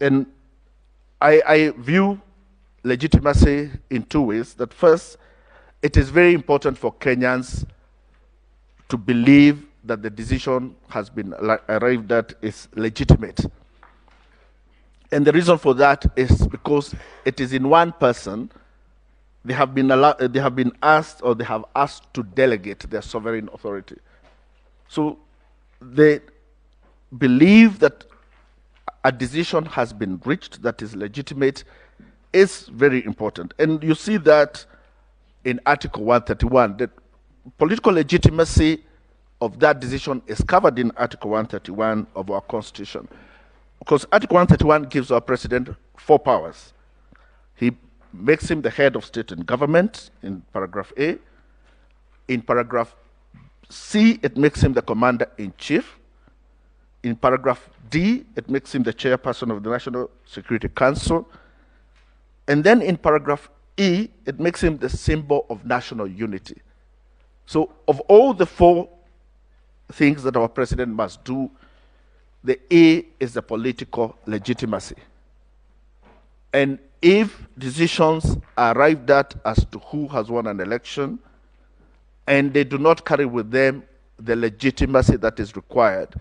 And I view legitimacy in two ways. That first, it is very important for Kenyans to believe that the decision has been arrived at is legitimate. And the reason for that is because it is in one person. They have been asked, or they have asked to delegate their sovereign authority. So they believe that a decision has been reached that is legitimate is very important. And you see that in Article 131. The political legitimacy of that decision is covered in Article 131 of our Constitution. Because Article 131 gives our president 4 powers. He makes him the head of state and government in paragraph A. In paragraph C, it makes him the commander-in-chief. In paragraph D, it makes him the chairperson of the National Security Council. And then in paragraph E, it makes him the symbol of national unity. So of all the 4 things that our president must do, the A is the political legitimacy. And if decisions are arrived at as to who has won an election, and they do not carry with them the legitimacy that is required,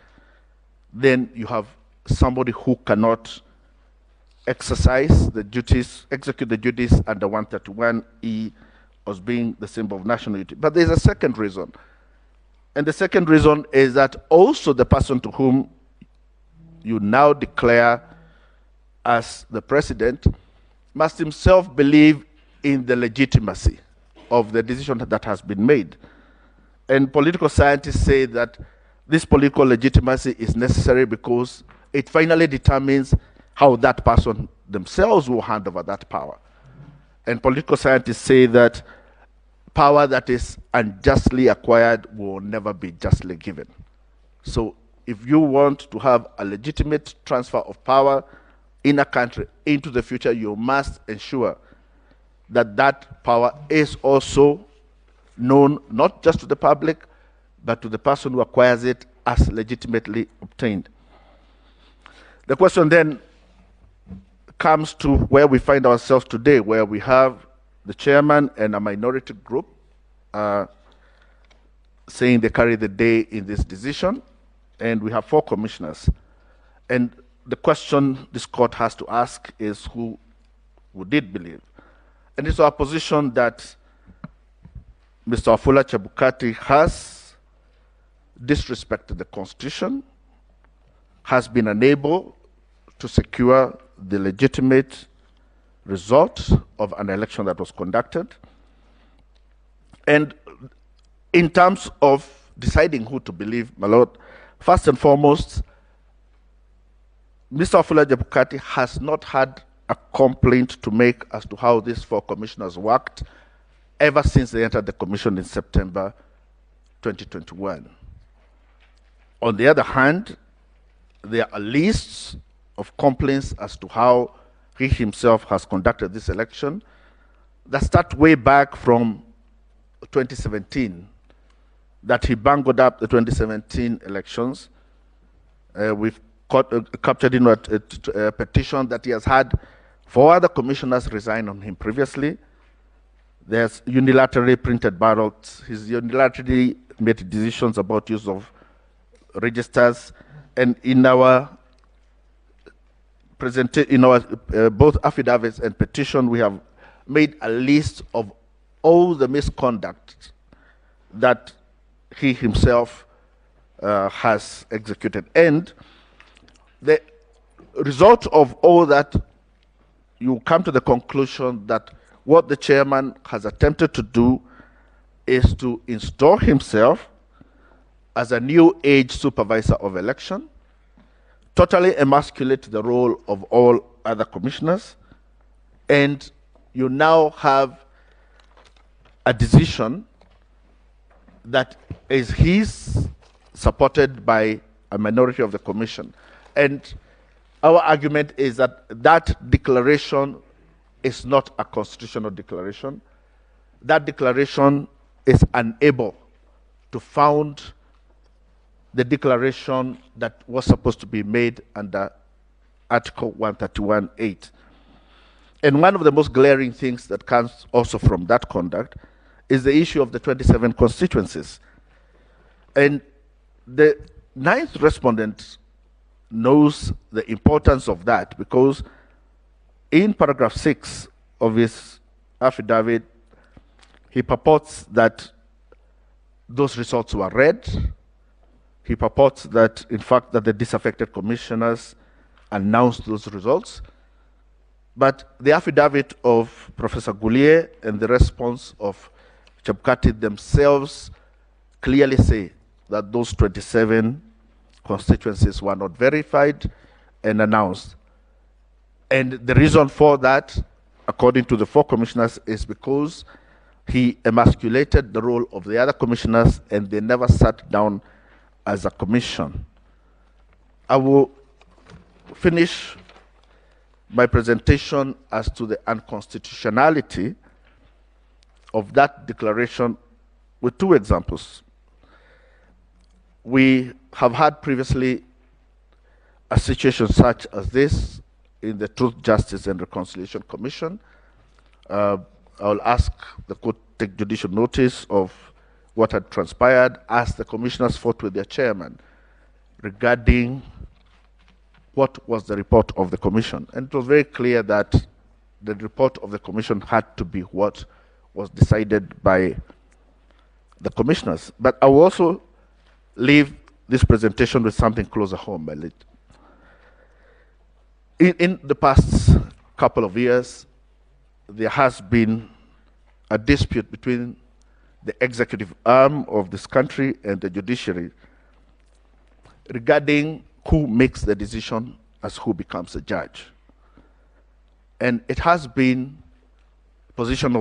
then you have somebody who cannot exercise the duties, execute the duties under 131E as being the symbol of national unity. But there's a second reason. And the second reason is that also the person to whom you now declare as the president must himself believe in the legitimacy of the decision that has been made. And political scientists say that this political legitimacy is necessary because it finally determines how that person themselves will hand over that power. And political scientists say that power that is unjustly acquired will never be justly given. So if you want to have a legitimate transfer of power in a country into the future, you must ensure that that power is also known not just to the public, but to the person who acquires it as legitimately obtained. The question then comes to where we find ourselves today, where we have the chairman and a minority group saying they carry the day in this decision, and we have 4 commissioners. And the question this court has to ask is who did believe. And it's our position that Mr. Wafula Chebukati has disrespected the Constitution, has been unable to secure the legitimate result of an election that was conducted. And in terms of deciding who to believe, my lord, first and foremost, Mr. Wafula Chebukati has not had a complaint to make as to how these 4 commissioners worked ever since they entered the commission in September 2021. On the other hand, there are lists of complaints as to how he himself has conducted this election that start way back from 2017, that he bungled up the 2017 elections. We've captured in a petition that he has had 4 other commissioners resign on him previously. There's unilaterally printed ballots. He's unilaterally made decisions about use of registers. And in our both affidavits and petition, we have made a list of all the misconduct that he himself has executed. And the result of all that, you come to the conclusion that what the chairman has attempted to do is to install himself as a new age supervisor of election, totally emasculate the role of all other commissioners, and you now have a decision that is his, supported by a minority of the commission. And our argument is that that declaration is not a constitutional declaration. That declaration is unable to found the declaration that was supposed to be made under Article 131.8. And one of the most glaring things that comes also from that conduct is the issue of the 27 constituencies. And the ninth respondent knows the importance of that because in paragraph 6 of his affidavit, he purports that those results were read. He purports that, in fact, that the disaffected commissioners announced those results. But the affidavit of Professor Goulier and the response of Chebukati themselves clearly say that those 27 constituencies were not verified and announced. And the reason for that, according to the four commissioners, is because he emasculated the role of the other commissioners and they never sat down as a commission. I will finish my presentation as to the unconstitutionality of that declaration with two examples. We have had previously a situation such as this in the Truth, Justice and Reconciliation Commission. I will ask the court to take judicial notice of what had transpired as the commissioners fought with their chairman regarding what was the report of the commission. And it was very clear that the report of the commission had to be what was decided by the commissioners. But I will also leave this presentation with something closer home. In the past couple of years, there has been a dispute between the executive arm of this country and the judiciary regarding who makes the decision as who becomes a judge. And it has been a position of